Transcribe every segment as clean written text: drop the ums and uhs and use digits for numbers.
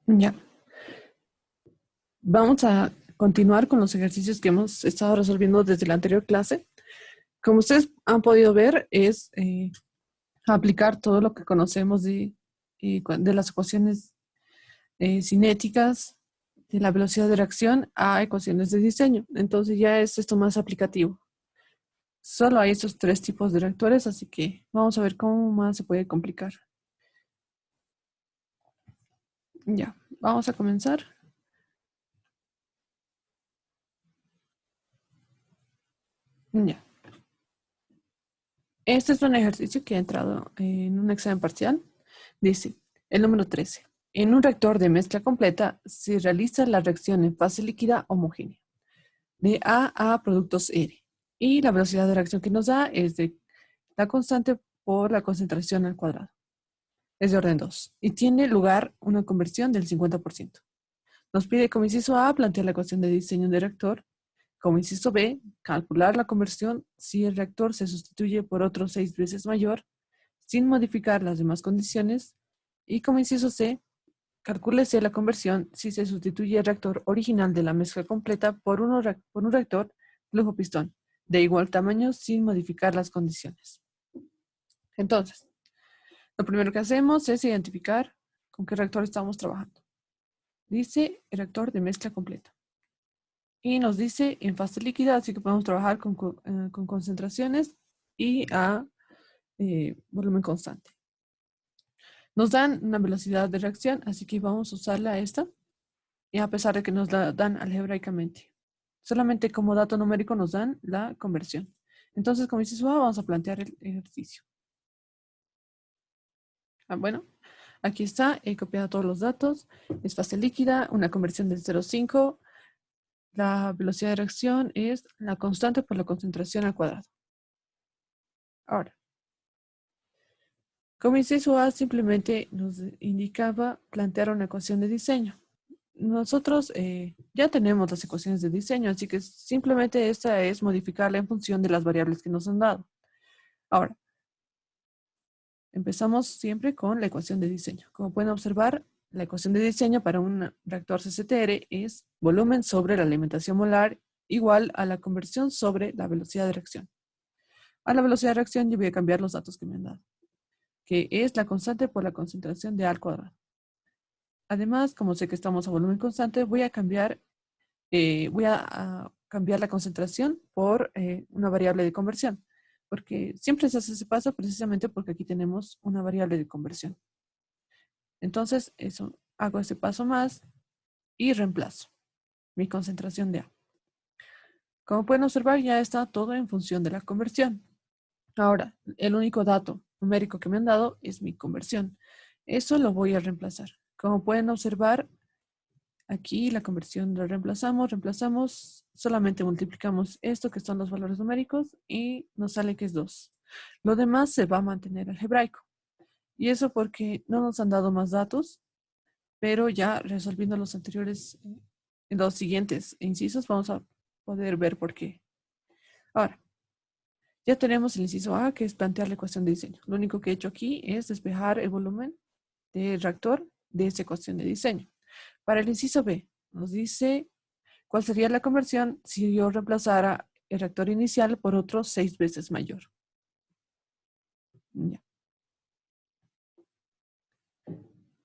Ya, vamos a continuar con los ejercicios que hemos estado resolviendo desde la anterior clase. Como ustedes han podido ver, es aplicar todo lo que conocemos de las ecuaciones cinéticas, de la velocidad de reacción a ecuaciones de diseño. Entonces ya es esto más aplicativo. Solo hay estos tres tipos de reactores, así que vamos a ver cómo más se puede complicar. Ya, vamos a comenzar. Ya. Este es un ejercicio que ha entrado en un examen parcial. Dice, el número 13. En un reactor de mezcla completa se realiza la reacción en fase líquida homogénea de A a productos R. Y la velocidad de reacción que nos da es de la constante por la concentración al cuadrado. Es de orden 2. Y tiene lugar una conversión del 50%. Nos pide como inciso A plantear la ecuación de diseño de reactor. Como inciso B, calcular la conversión si el reactor se sustituye por otro 6 veces mayor sin modificar las demás condiciones. Y como inciso C, calcúlese la conversión si se sustituye el reactor original de la mezcla completa por un reactor flujo-pistón de igual tamaño sin modificar las condiciones. Entonces, lo primero que hacemos es identificar con qué reactor estamos trabajando. Dice el reactor de mezcla completa. Y nos dice en fase líquida, así que podemos trabajar con concentraciones y a volumen constante. Nos dan una velocidad de reacción, así que vamos a usarla esta, y a pesar de que nos la dan algebraicamente. Solamente como dato numérico nos dan la conversión. Entonces, como inciso A, vamos a plantear el ejercicio. Bueno, aquí está, he copiado todos los datos. Es fase líquida, una conversión del 0,5. La velocidad de reacción es la constante por la concentración al cuadrado. Ahora, como inciso A simplemente nos indicaba plantear una ecuación de diseño. Nosotros ya tenemos las ecuaciones de diseño, así que simplemente esta es modificarla en función de las variables que nos han dado. Ahora, empezamos siempre con la ecuación de diseño. Como pueden observar, la ecuación de diseño para un reactor CCTR es volumen sobre la alimentación molar igual a la conversión sobre la velocidad de reacción. A la velocidad de reacción yo voy a cambiar los datos que me han dado, que es la constante por la concentración de A al cuadrado. Además, como sé que estamos a volumen constante, voy a cambiar la concentración por una variable de conversión, porque siempre se hace ese paso precisamente porque aquí tenemos una variable de conversión. Entonces, eso, hago ese paso más y reemplazo mi concentración de A. Como pueden observar, ya está todo en función de la conversión. Ahora, el único dato numérico que me han dado es mi conversión. Eso lo voy a reemplazar. Como pueden observar, aquí la conversión la reemplazamos, solamente multiplicamos esto que son los valores numéricos y nos sale que es 2. Lo demás se va a mantener algebraico. Y eso porque no nos han dado más datos, pero ya resolviendo los anteriores, los siguientes incisos, vamos a poder ver por qué. Ahora, ya tenemos el inciso A, que es plantear la ecuación de diseño. Lo único que he hecho aquí es despejar el volumen del reactor de esa ecuación de diseño. Para el inciso B, nos dice cuál sería la conversión si yo reemplazara el reactor inicial por otro 6 veces mayor. Ya.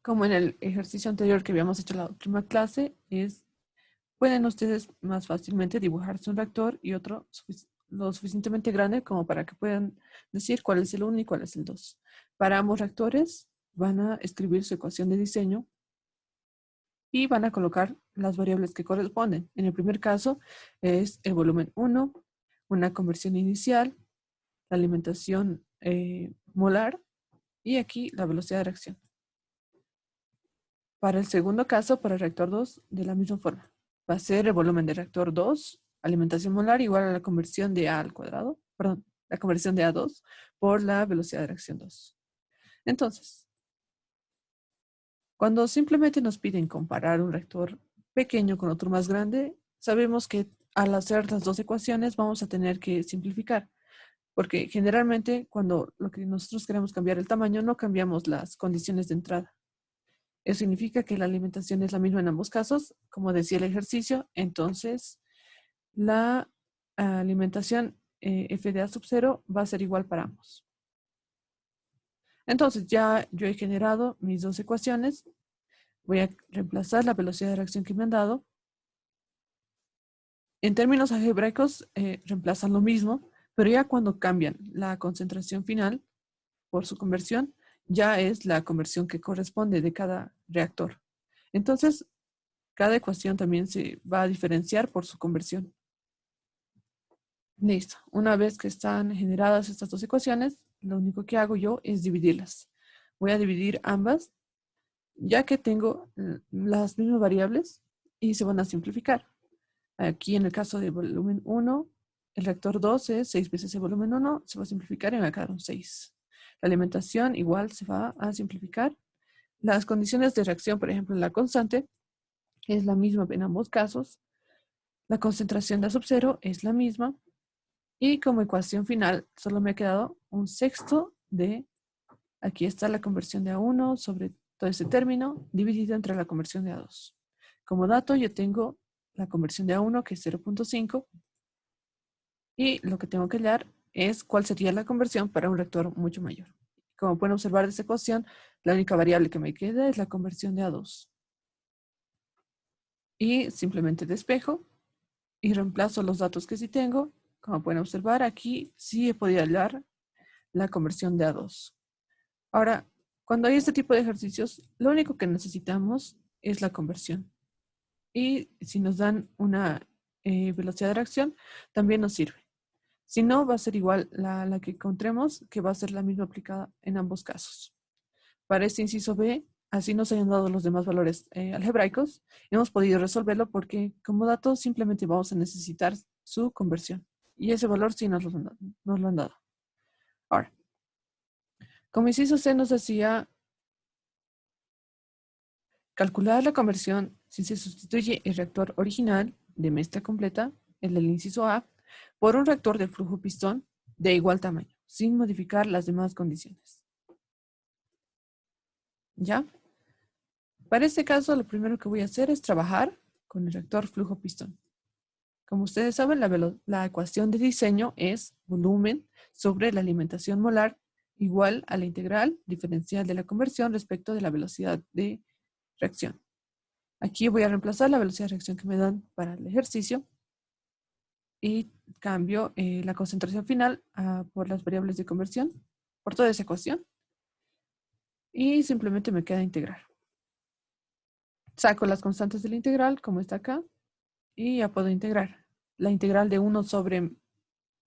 Como en el ejercicio anterior que habíamos hecho en la última clase, pueden ustedes más fácilmente dibujarse un reactor y otro lo suficientemente grande como para que puedan decir cuál es el 1 y cuál es el 2. Para ambos reactores van a escribir su ecuación de diseño y van a colocar las variables que corresponden. En el primer caso es el volumen 1, una conversión inicial, la alimentación molar y aquí la velocidad de reacción. Para el segundo caso, para el reactor 2, de la misma forma. Va a ser el volumen del reactor 2, alimentación molar igual a la conversión de A al cuadrado, perdón, la conversión de A2 por la velocidad de reacción 2. Entonces, cuando simplemente nos piden comparar un reactor pequeño con otro más grande, sabemos que al hacer las dos ecuaciones vamos a tener que simplificar, porque generalmente cuando lo que nosotros queremos cambiar el tamaño, no cambiamos las condiciones de entrada. Eso significa que la alimentación es la misma en ambos casos, como decía el ejercicio. Entonces, la alimentación f de a sub 0 va a ser igual para ambos. Entonces, ya yo he generado mis dos ecuaciones. Voy a reemplazar la velocidad de reacción que me han dado. En términos algebraicos, reemplazan lo mismo, pero ya cuando cambian la concentración final por su conversión, ya es la conversión que corresponde de cada reactor. Entonces, cada ecuación también se va a diferenciar por su conversión. Listo. Una vez que están generadas estas dos ecuaciones, lo único que hago yo es dividirlas. Voy a dividir ambas, ya que tengo las mismas variables y se van a simplificar. Aquí en el caso de volumen 1, el reactor 2 es 6 veces el volumen 1, se va a simplificar y me va a quedar un 6. La alimentación igual se va a simplificar. Las condiciones de reacción, por ejemplo, la constante es la misma en ambos casos. La concentración de sub 0 es la misma. Y como ecuación final, solo me ha quedado un sexto de, aquí está la conversión de A1 sobre todo ese término, dividido entre la conversión de A2. Como dato, yo tengo la conversión de A1, que es 0.5, y lo que tengo que hallar es cuál sería la conversión para un reactor mucho mayor. Como pueden observar de esta ecuación, la única variable que me queda es la conversión de A2. Y simplemente despejo y reemplazo los datos que sí tengo. Como pueden observar, aquí sí he podido hallar la conversión de A2. Ahora, cuando hay este tipo de ejercicios, lo único que necesitamos es la conversión. Y si nos dan una velocidad de reacción, también nos sirve. Si no, va a ser igual la que encontremos, que va a ser la misma aplicada en ambos casos. Para este inciso B, así nos hayan dado los demás valores algebraicos, hemos podido resolverlo porque como dato simplemente vamos a necesitar su conversión. Y ese valor sí nos lo han dado. Ahora, como inciso C nos decía calcular la conversión si se sustituye el reactor original de mezcla completa, el del inciso A, por un reactor de flujo pistón de igual tamaño, sin modificar las demás condiciones. ¿Ya? Para este caso, lo primero que voy a hacer es trabajar con el reactor flujo pistón. Como ustedes saben, la ecuación de diseño es volumen sobre la alimentación molar igual a la integral diferencial de la conversión respecto de la velocidad de reacción. Aquí voy a reemplazar la velocidad de reacción que me dan para el ejercicio y cambio la concentración final por las variables de conversión, por toda esa ecuación, y simplemente me queda integrar. Saco las constantes de la integral, como está acá, y ya puedo integrar. La integral de 1 sobre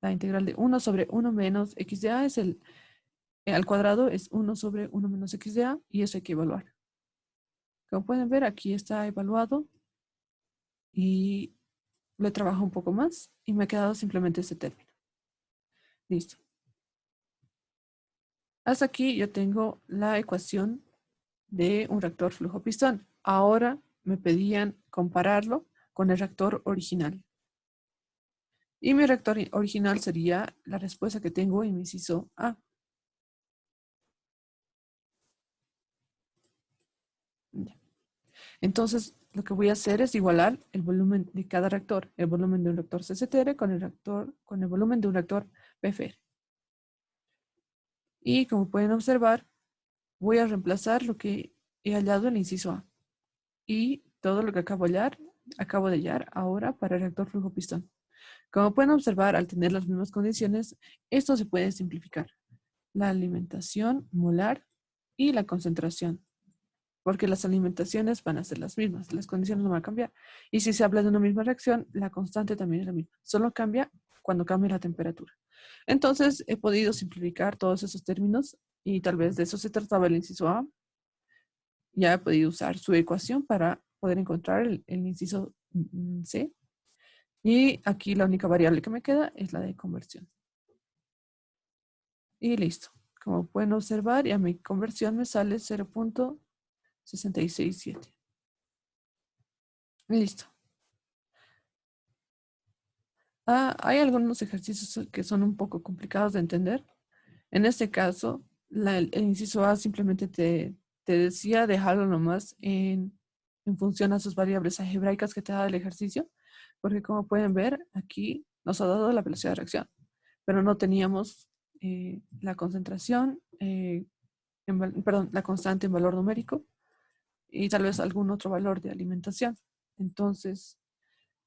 1 menos x de a es al cuadrado es 1 sobre 1 menos x de a, y eso hay que evaluar. Como pueden ver, aquí está evaluado y lo he trabajado un poco más y me ha quedado simplemente este término. Listo. Hasta aquí yo tengo la ecuación de un reactor flujo pistón. Ahora me pedían compararlo con el reactor original. Y mi reactor original sería la respuesta que tengo en mi inciso A. Entonces, lo que voy a hacer es igualar el volumen de cada reactor, el volumen de un reactor CCTR con el volumen de un reactor PFR. Y como pueden observar, voy a reemplazar lo que he hallado en el inciso A. Y todo lo que acabo de hallar ahora para el reactor flujo pistón. Como pueden observar, al tener las mismas condiciones, esto se puede simplificar. La alimentación molar y la concentración, porque las alimentaciones van a ser las mismas, las condiciones no van a cambiar. Y si se habla de una misma reacción, la constante también es la misma, solo cambia cuando cambia la temperatura. Entonces, he podido simplificar todos esos términos y tal vez de eso se trataba el inciso A. Ya he podido usar su ecuación para poder encontrar el inciso C. Y aquí la única variable que me queda es la de conversión. Y listo. Como pueden observar, ya mi conversión me sale 0.667. Listo. Hay algunos ejercicios que son un poco complicados de entender. En este caso, el inciso A simplemente te te decía dejarlo nomás en función a sus variables algebraicas que te da el ejercicio, porque como pueden ver, aquí nos ha dado la velocidad de reacción, pero no teníamos la concentración, perdón, la constante en valor numérico y tal vez algún otro valor de alimentación. Entonces,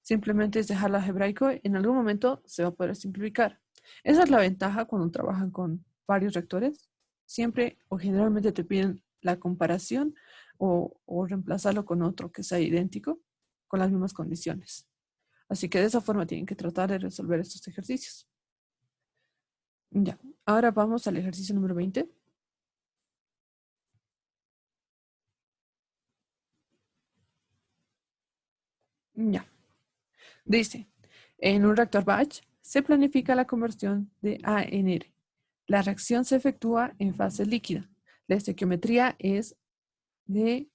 simplemente es dejarlo algebraico. En algún momento se va a poder simplificar. Esa es la ventaja cuando trabajan con varios reactores. Siempre o generalmente te piden la comparación o reemplazarlo con otro que sea idéntico con las mismas condiciones. Así que de esa forma tienen que tratar de resolver estos ejercicios. Ya, ahora vamos al ejercicio número 20. Ya, dice, en un reactor batch se planifica la conversión de A en R. La reacción se efectúa en fase líquida. La estequiometría es de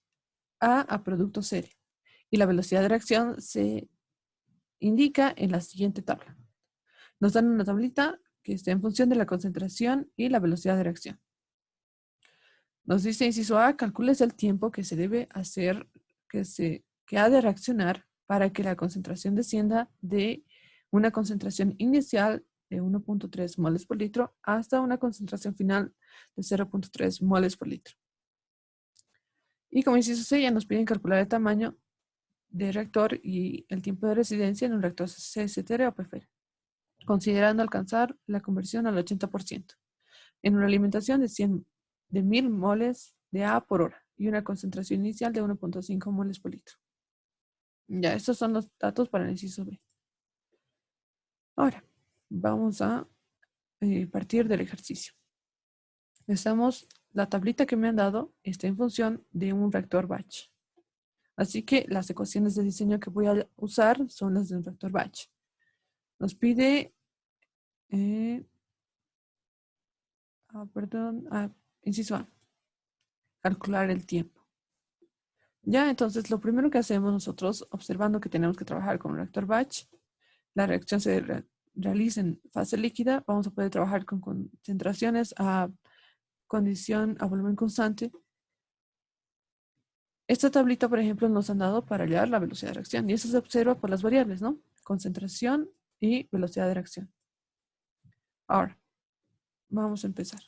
A producto cero. Y la velocidad de reacción se indica en la siguiente tabla. Nos dan una tablita que está en función de la concentración y la velocidad de reacción. Nos dice inciso A, calcules el tiempo que se debe hacer, que ha de reaccionar para que la concentración descienda de una concentración inicial de 1.3 moles por litro hasta una concentración final de 0.3 moles por litro. Y como inciso C, ya nos piden calcular el tamaño de reactor y el tiempo de residencia en un reactor CCTR o PFR, considerando alcanzar la conversión al 80%, en una alimentación de 1000 moles de A por hora y una concentración inicial de 1.5 moles por litro. Ya, estos son los datos para el inciso B. Ahora, vamos a partir del ejercicio. La tablita que me han dado está en función de un reactor batch. Así que las ecuaciones de diseño que voy a usar son las de un reactor batch. Nos pide, inciso A, calcular el tiempo. Ya, entonces lo primero que hacemos nosotros, observando que tenemos que trabajar con un reactor batch, la reacción se realiza en fase líquida, vamos a poder trabajar con concentraciones a condición a volumen constante. Esta tablita, por ejemplo, nos han dado para hallar la velocidad de reacción y eso se observa por las variables, ¿no? Concentración y velocidad de reacción. Ahora, vamos a empezar.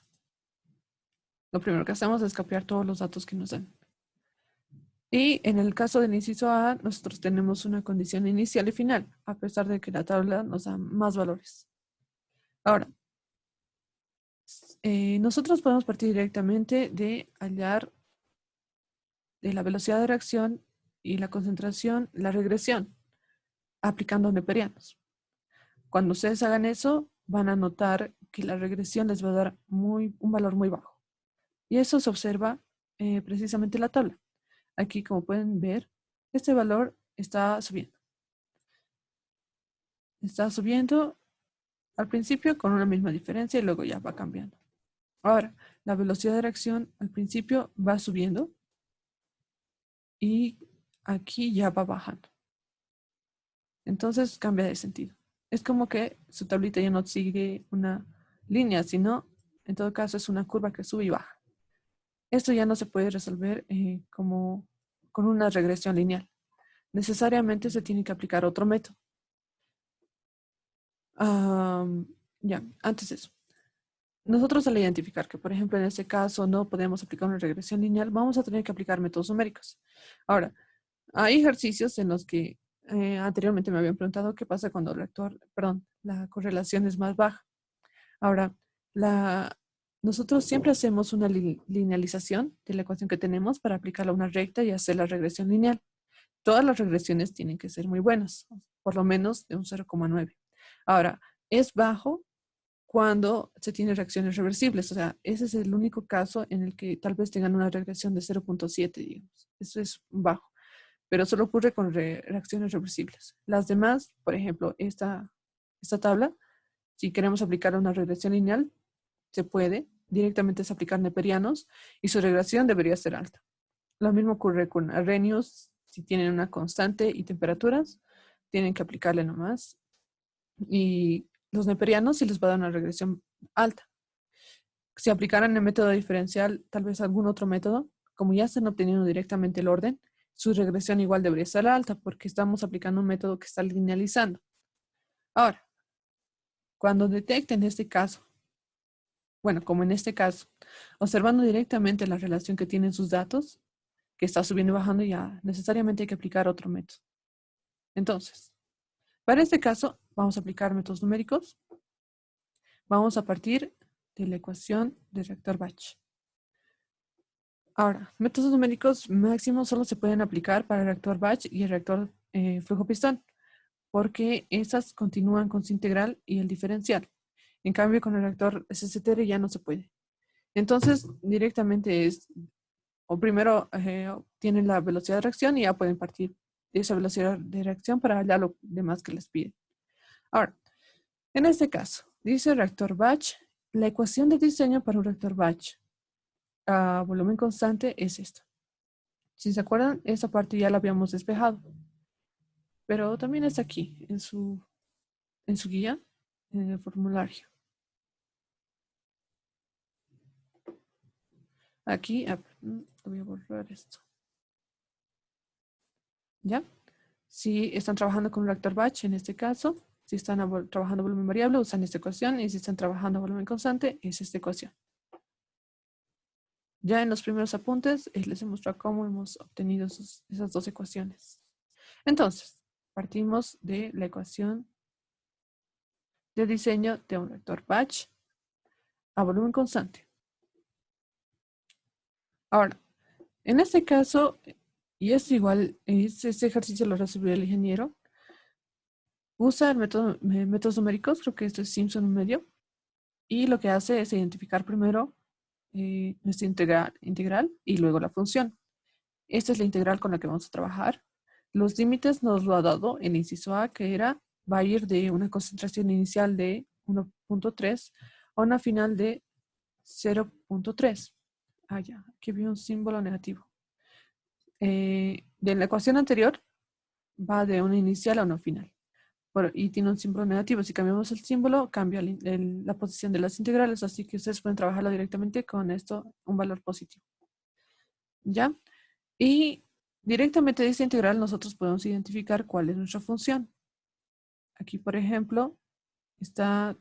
Lo primero que hacemos es copiar todos los datos que nos dan. Y en el caso del inciso A, nosotros tenemos una condición inicial y final, a pesar de que la tabla nos da más valores. Ahora, nosotros podemos partir directamente de hallar de la velocidad de reacción y la concentración, la regresión, aplicando neperianos. Cuando ustedes hagan eso, van a notar que la regresión les va a dar un valor muy bajo. Y eso se observa precisamente en la tabla. Aquí, como pueden ver, este valor está subiendo. Está subiendo al principio con una misma diferencia y luego ya va cambiando. Ahora, la velocidad de reacción al principio va subiendo y aquí ya va bajando. Entonces cambia de sentido. Es como que su tablita ya no sigue una línea, sino en todo caso es una curva que sube y baja. Esto ya no se puede resolver como con una regresión lineal. Necesariamente se tiene que aplicar otro método. Ya, antes de eso. Nosotros al identificar que, por ejemplo, en este caso no podemos aplicar una regresión lineal, vamos a tener que aplicar métodos numéricos. Ahora, hay ejercicios en los que anteriormente me habían preguntado qué pasa cuando la correlación es más baja. Ahora, nosotros siempre hacemos una linealización de la ecuación que tenemos para aplicarla a una recta y hacer la regresión lineal. Todas las regresiones tienen que ser muy buenas, por lo menos de un 0,9. Ahora, es bajo cuando se tienen reacciones reversibles. O sea, ese es el único caso en el que tal vez tengan una regresión de 0,7, digamos. Eso es bajo. Pero solo ocurre con reacciones reversibles. Las demás, por ejemplo, esta tabla, si queremos aplicar una regresión lineal, se puede. Directamente es aplicar neperianos y su regresión debería ser alta. Lo mismo ocurre con arrhenius. Si tienen una constante y temperaturas, tienen que aplicarle nomás. Y los neperianos sí les va a dar una regresión alta. Si aplicaran el método diferencial, tal vez algún otro método, como ya están obteniendo directamente el orden, su regresión igual debería ser alta porque estamos aplicando un método que está linealizando. Ahora, cuando detecten este caso, bueno, como en este caso, observando directamente la relación que tienen sus datos, que está subiendo y bajando, ya necesariamente hay que aplicar otro método. Entonces, para este caso, vamos a aplicar métodos numéricos. Vamos a partir de la ecuación del reactor batch. Ahora, métodos numéricos máximos solo se pueden aplicar para el reactor batch y el reactor flujo pistón, porque esas continúan con su integral y el diferencial. En cambio, con el reactor SSTR ya no se puede. Entonces, directamente es, o primero tienen la velocidad de reacción y ya pueden partir de esa velocidad de reacción para hallar lo demás que les piden. Ahora, en este caso, dice reactor batch, la ecuación de diseño para un reactor batch a volumen constante es esta. Si se acuerdan, esa parte ya la habíamos despejado, pero también está aquí, en su guía, en el formulario. Aquí, voy a borrar esto. ¿Ya? Si están trabajando con un reactor batch, en este caso, si están trabajando volumen variable, usan esta ecuación, y si están trabajando volumen constante, es esta ecuación. Ya en los primeros apuntes les he mostrado cómo hemos obtenido esas dos ecuaciones. Entonces, partimos de la ecuación de diseño de un reactor batch a volumen constante. Ahora, en este caso, y es igual, este ejercicio lo resolvió el ingeniero, usa el métodos numéricos, creo que esto es Simpson medio, y lo que hace es identificar primero nuestra integral y luego la función. Esta es la integral con la que vamos a trabajar. Los límites nos lo ha dado el inciso A, que va a ir de una concentración inicial de 1.3 a una final de 0.3. Ah, ya, aquí vi un símbolo negativo. De la ecuación anterior va de una inicial a una final. Y tiene un símbolo negativo. Si cambiamos el símbolo, cambia la posición de las integrales, así que ustedes pueden trabajarlo directamente con esto, un valor positivo. ¿Ya? Y directamente de esta integral nosotros podemos identificar cuál es nuestra función. Aquí, por ejemplo, está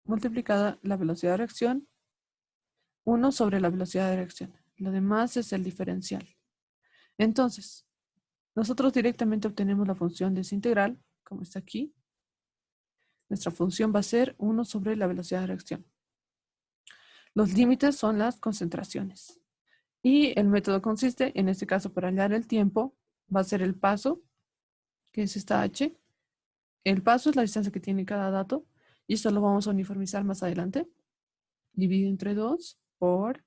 multiplicada la velocidad de reacción 1 sobre la velocidad de reacción. Lo demás es el diferencial. Entonces, nosotros directamente obtenemos la función de esa integral, como está aquí. Nuestra función va a ser 1 sobre la velocidad de reacción. Los límites son las concentraciones. Y el método consiste, en este caso, para hallar el tiempo, va a ser el paso, que es esta h. El paso es la distancia que tiene cada dato. Y esto lo vamos a uniformizar más adelante. Dividido entre 2 por...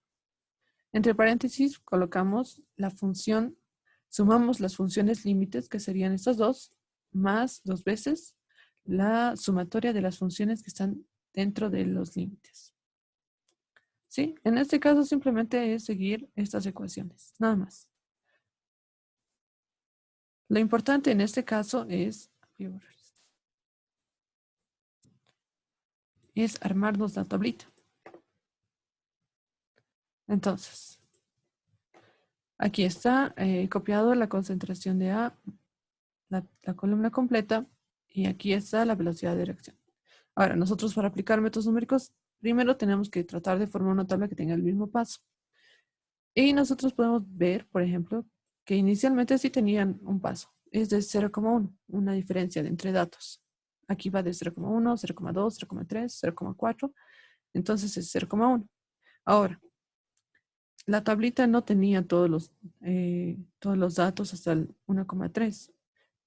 Entre paréntesis colocamos la función, sumamos las funciones límites, que serían estas dos, más 2 veces la sumatoria de las funciones que están dentro de los límites. ¿Sí? En este caso simplemente es seguir estas ecuaciones, nada más. Lo importante en este caso es armarnos la tablita. Entonces, aquí está copiado la concentración de A, la columna completa, y aquí está la velocidad de reacción. Ahora, nosotros para aplicar métodos numéricos, primero tenemos que tratar de formar una tabla que tenga el mismo paso. Y nosotros podemos ver, por ejemplo, que inicialmente sí tenían un paso. Es de 0,1, una diferencia entre datos. Aquí va de 0,1, 0,2, 0,3, 0,4. Entonces es 0,1. Ahora, la tablita no tenía todos los datos hasta el 1,3.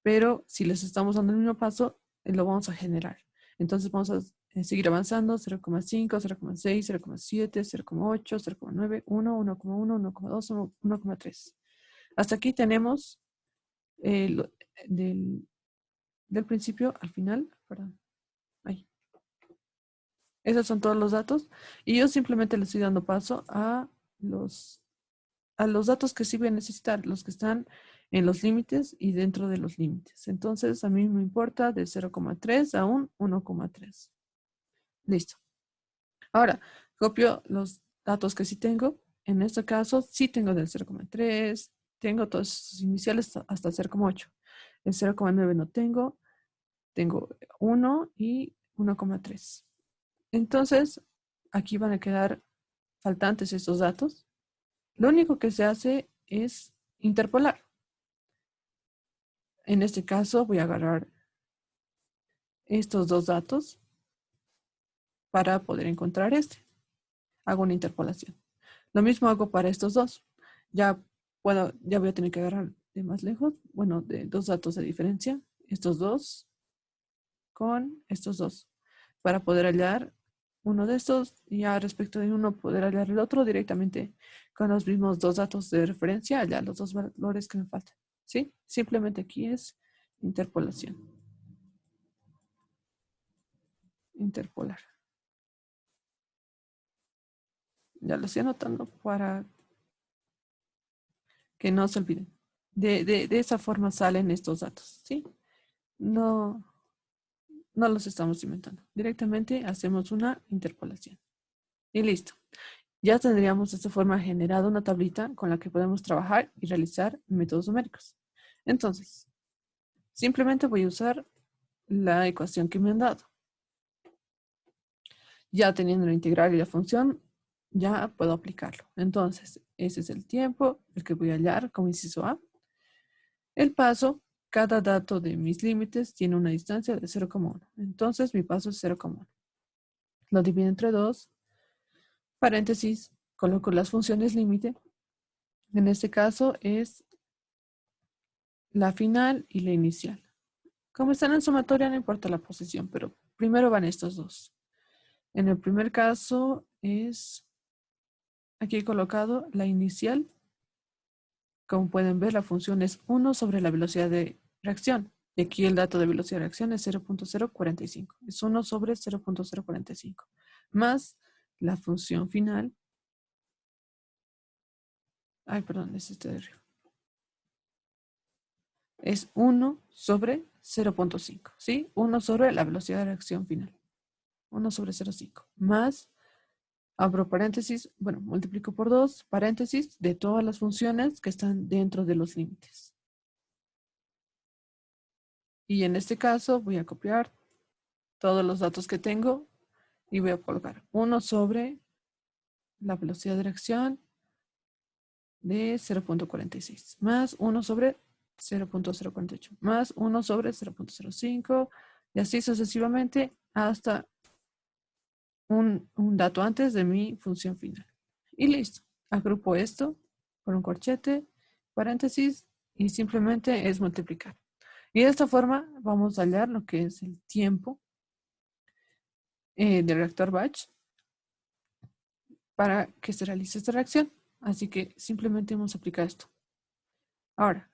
Pero si les estamos dando el mismo paso, lo vamos a generar. Entonces vamos a seguir avanzando, 0,5, 0,6, 0,7, 0,8, 0,9, 1, 1,1, 1,2, 1,3. Hasta aquí tenemos del principio al final, perdón. Ahí. Esos son todos los datos. Y yo simplemente le estoy dando paso a los datos que sí voy a necesitar, los que están en los límites y dentro de los límites. Entonces, a mí me importa de 0,3 a un 1,3. Listo. Ahora, copio los datos que sí tengo en este caso sí tengo del 0,3, tengo todos sus iniciales hasta 0,8. El 0,9 no tengo 1 y 1,3. Entonces, aquí van a quedar faltantes estos datos. Lo único que se hace es interpolar. En este caso voy a agarrar estos dos datos para poder encontrar este. Hago una interpolación. Lo mismo hago para estos dos. Ya voy a tener que agarrar de más lejos, bueno, de dos datos de diferencia, estos dos con estos dos, para poder hallar uno de estos y ya respecto de uno poder hallar el otro directamente con los mismos dos datos de referencia, hallar los dos valores que me faltan. ¿Sí? Simplemente aquí es interpolación. Interpolar. Ya lo estoy anotando para que no se olviden. De esa forma salen estos datos, ¿sí? No, no los estamos inventando. Directamente hacemos una interpolación. Y listo. Ya tendríamos de esta forma generado una tablita con la que podemos trabajar y realizar métodos numéricos. Entonces, simplemente voy a usar la ecuación que me han dado. Ya teniendo la integral y la función, ya puedo aplicarlo. Entonces, ese es el tiempo, el que voy a hallar como inciso A. El paso, cada dato de mis límites tiene una distancia de 0,1. Entonces, mi paso es 0,1. Lo divido entre 2, paréntesis, coloco las funciones límite. En este caso es la final y la inicial. Como están en sumatoria, no importa la posición, pero primero van estos dos. En el primer caso es, aquí he colocado la inicial. Como pueden ver, la función es 1 sobre la velocidad de reacción. Y aquí el dato de velocidad de reacción es 0.045. Es 1 sobre 0.045. Más la función final. Ay, perdón, es este de arriba. Es 1 sobre 0.5, ¿sí? 1 sobre la velocidad de reacción final. 1 sobre 0.5. Más, abro paréntesis, bueno, multiplico por 2, paréntesis, de todas las funciones que están dentro de los límites. Y en este caso voy a copiar todos los datos que tengo y voy a colocar 1 sobre la velocidad de reacción de 0.46, más 1 sobre 0.048, más 1 sobre 0.05, y así sucesivamente hasta un dato antes de mi función final. Y listo. Agrupo esto por un corchete, paréntesis, y simplemente es multiplicar. Y de esta forma vamos a hallar lo que es el tiempo del reactor batch para que se realice esta reacción. Así que simplemente vamos a aplicar esto. Ahora,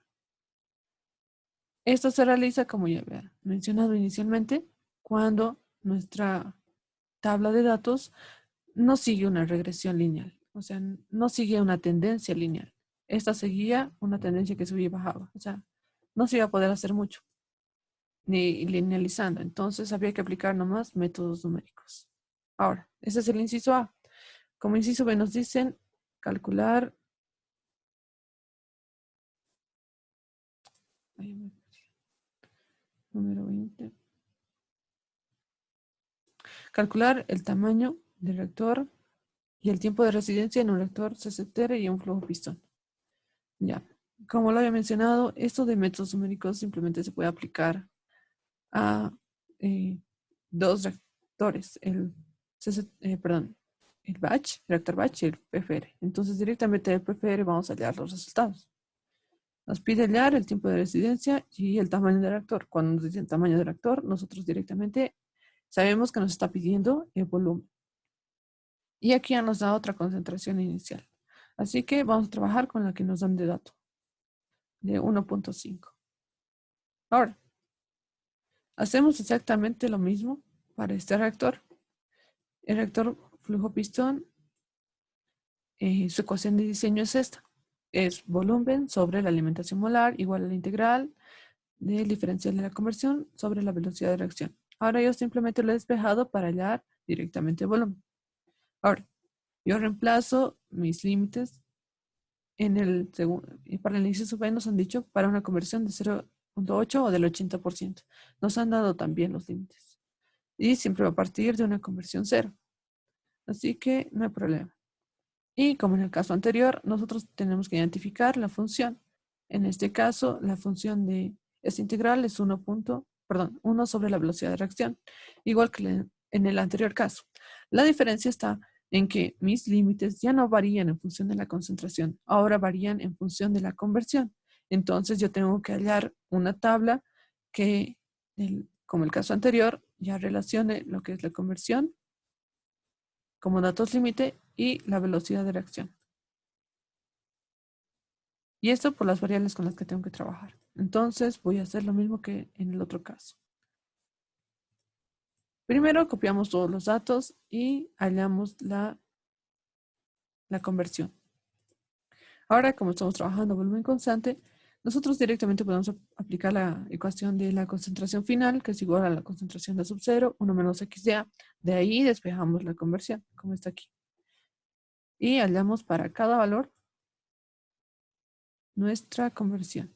esto se realiza, como ya había mencionado inicialmente, cuando nuestra tabla de datos no sigue una regresión lineal. O sea, no sigue una tendencia lineal. Esta seguía una tendencia que subía y bajaba. O sea, no se iba a poder hacer mucho, ni linealizando. Entonces, había que aplicar nomás métodos numéricos. Ahora, ese es el inciso A. Como inciso B nos dicen calcular. Número 20. Calcular el tamaño del reactor y el tiempo de residencia en un reactor CCTR y un flujo pistón. Ya, como lo había mencionado, esto de métodos numéricos simplemente se puede aplicar a dos reactores, el batch, el reactor batch y el PFR. Entonces directamente del PFR vamos a hallar los resultados. Nos pide hallar el tiempo de residencia y el tamaño del reactor. Cuando nos dice el tamaño del reactor, nosotros directamente sabemos que nos está pidiendo el volumen. Y aquí ya nos da otra concentración inicial. Así que vamos a trabajar con la que nos dan de dato, de 1.5. Ahora, hacemos exactamente lo mismo para este reactor. El reactor flujo pistón, su ecuación de diseño es esta. Es volumen sobre la alimentación molar igual a la integral del diferencial de la conversión sobre la velocidad de reacción. Ahora yo simplemente lo he despejado para hallar directamente el volumen. Ahora, Yo reemplazo mis límites en el segundo, para el inciso B nos han dicho para una conversión de 0.8 o del 80%. Nos han dado también los límites. Y siempre va a partir de una conversión 0. Así que no hay problema. Y como en el caso anterior, nosotros tenemos que identificar la función. En este caso, la función de esta integral es 1 sobre la velocidad de reacción, igual que en el anterior caso. La diferencia está en que mis límites ya no varían en función de la concentración, ahora varían en función de la conversión. Entonces yo tengo que hallar una tabla que, como el caso anterior, ya relacione lo que es la conversión como datos límite y la velocidad de reacción. Y esto por las variables con las que tengo que trabajar. Entonces voy a hacer lo mismo que en el otro caso. Primero copiamos todos los datos y hallamos la conversión. Ahora, como estamos trabajando volumen constante, nosotros directamente podemos aplicar la ecuación de la concentración final, que es igual a la concentración de sub 0, 1 menos x de A. De ahí despejamos la conversión, como está aquí. Y hallamos para cada valor nuestra conversión.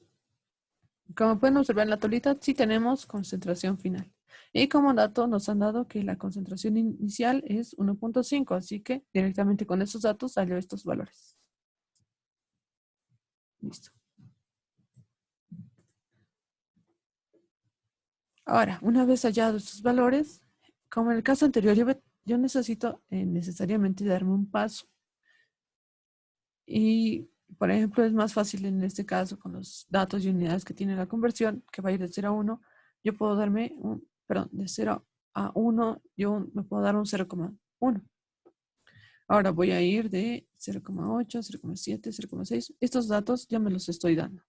Como pueden observar en la tablita, sí tenemos concentración final. Y como dato nos han dado que la concentración inicial es 1.5, así que directamente con esos datos salió estos valores. Listo. Ahora, una vez hallados estos valores, como en el caso anterior, yo necesito necesariamente darme un paso. Y, por ejemplo, es más fácil en este caso con los datos y unidades que tiene la conversión, que va a ir de 0 a 1. Yo puedo darme de 0 a 1, yo me puedo dar un 0,1. Ahora voy a ir de 0,8, 0,7, 0,6. Estos datos ya me los estoy dando.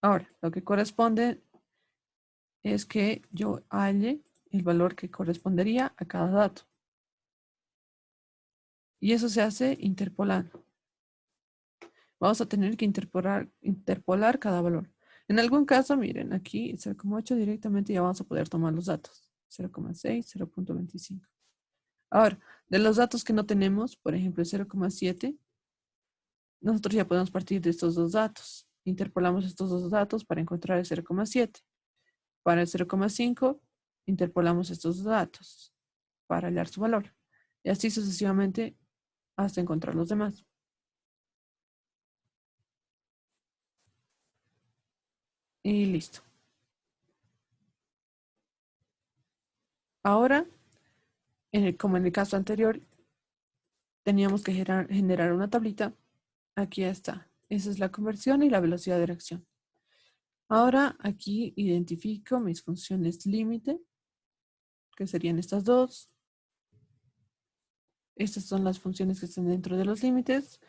Ahora, lo que corresponde es que yo halle el valor que correspondería a cada dato. Y eso se hace interpolando. Vamos a tener que interpolar cada valor. En algún caso, miren, aquí 0,8 directamente ya vamos a poder tomar los datos. 0,6, 0.25. Ahora, de los datos que no tenemos, por ejemplo, 0,7, nosotros ya podemos partir de estos dos datos. Interpolamos estos dos datos para encontrar el 0,7. Para el 0,5, interpolamos estos dos datos para hallar su valor. Y así sucesivamente hasta encontrar los demás. Y listo. Ahora, como en el caso anterior, teníamos que generar una tablita. Aquí está. Esa es la conversión y la velocidad de reacción. Ahora aquí identifico mis funciones límite, que serían estas dos. Estas son las funciones que están dentro de los límites.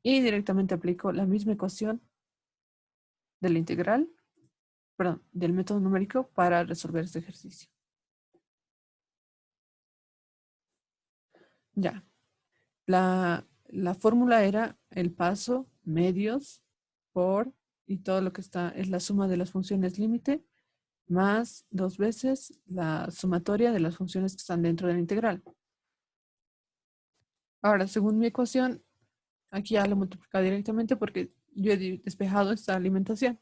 Y directamente aplico la misma ecuación de la integral, del método numérico para resolver este ejercicio. Ya. La fórmula era el paso, medios, por, y todo lo que está es la suma de las funciones límite, más 2 veces la sumatoria de las funciones que están dentro de la integral. Ahora, según mi ecuación, aquí ya lo multiplico directamente porque yo he despejado esta alimentación.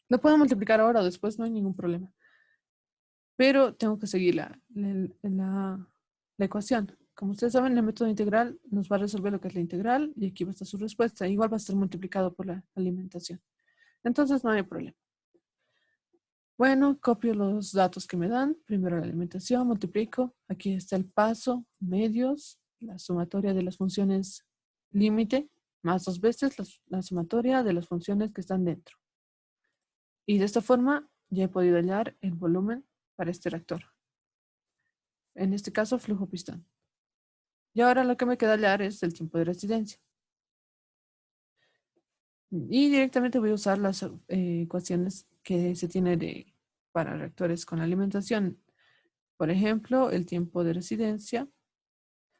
Lo puedo multiplicar ahora o después, no hay ningún problema. Pero tengo que seguir la ecuación. Como ustedes saben, el método integral nos va a resolver lo que es la integral y aquí va a estar su respuesta. Igual va a estar multiplicado por la alimentación. Entonces no hay problema. Bueno, copio los datos que me dan. Primero la alimentación, multiplico. Aquí está el paso, medios, la sumatoria de las funciones límite, más 2 veces la sumatoria de las funciones que están dentro. Y de esta forma ya he podido hallar el volumen para este reactor. En este caso, flujo pistón. Y ahora lo que me queda hallar es el tiempo de residencia. Y directamente voy a usar las ecuaciones que se tiene para reactores con alimentación. Por ejemplo, el tiempo de residencia.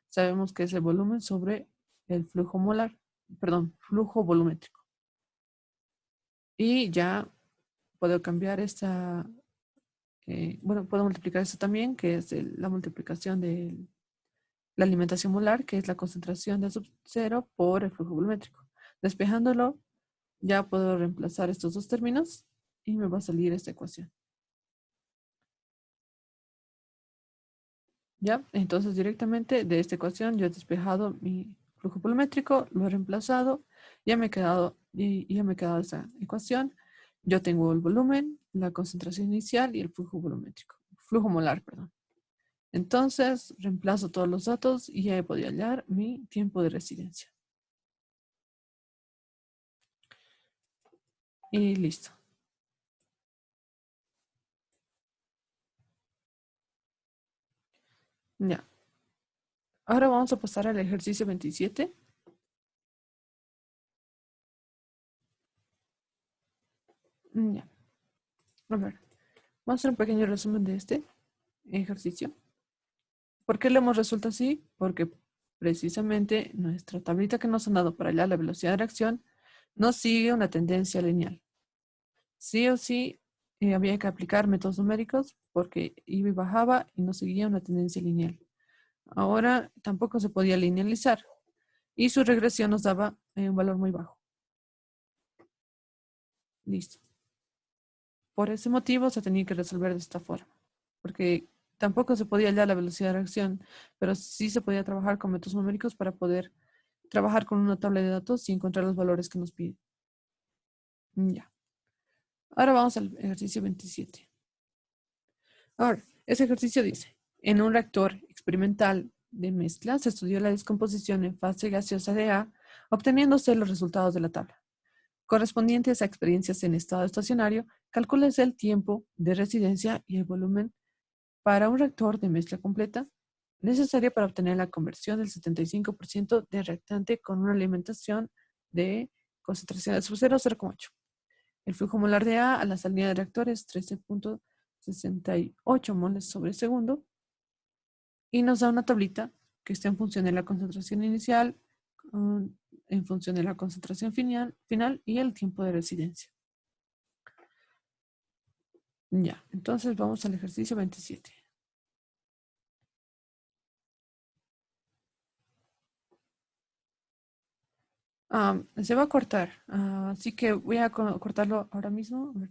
Sabemos que es el volumen sobre el flujo flujo volumétrico. Y ya puedo cambiar puedo multiplicar esto también, que es la multiplicación la alimentación molar, que es la concentración de sub-0 por el flujo volumétrico. Despejándolo, ya puedo reemplazar estos dos términos y me va a salir esta ecuación. ¿Ya? Entonces directamente de esta ecuación yo he despejado mi flujo volumétrico, lo he reemplazado, ya me he quedado, esta ecuación. Yo tengo el volumen, la concentración inicial y el flujo volumétrico, flujo molar, perdón. Entonces reemplazo todos los datos y ya he podido hallar mi tiempo de residencia. Y listo. Ya. Ahora vamos a pasar al ejercicio 27. Ya. A ver, vamos a hacer un pequeño resumen de este ejercicio. ¿Por qué lo hemos resuelto así? Porque precisamente nuestra tablita que nos han dado para hallar la velocidad de reacción no sigue una tendencia lineal. Sí o sí había que aplicar métodos numéricos porque iba y bajaba y no seguía una tendencia lineal. Ahora tampoco se podía linealizar y su regresión nos daba un valor muy bajo. Listo. Por ese motivo se tenía que resolver de esta forma, porque tampoco se podía hallar la velocidad de reacción, pero sí se podía trabajar con métodos numéricos para poder trabajar con una tabla de datos y encontrar los valores que nos pide. Ya. Ahora vamos al ejercicio 27. Ahora, ese ejercicio dice, en un reactor experimental de mezcla se estudió la descomposición en fase gaseosa de A, obteniéndose los resultados de la tabla. Correspondientes a experiencias en estado estacionario, calcúlese el tiempo de residencia y el volumen para un reactor de mezcla completa necesario para obtener la conversión del 75% de reactante con una alimentación de concentración de sub 0,8. El flujo molar de A la salida del reactor es 13.68 moles sobre segundo y nos da una tablita que está en función de la concentración inicial, en función de la concentración final y el tiempo de residencia. Ya, entonces vamos al ejercicio 27. Se va a cortar, así que voy a cortarlo ahora mismo. A ver.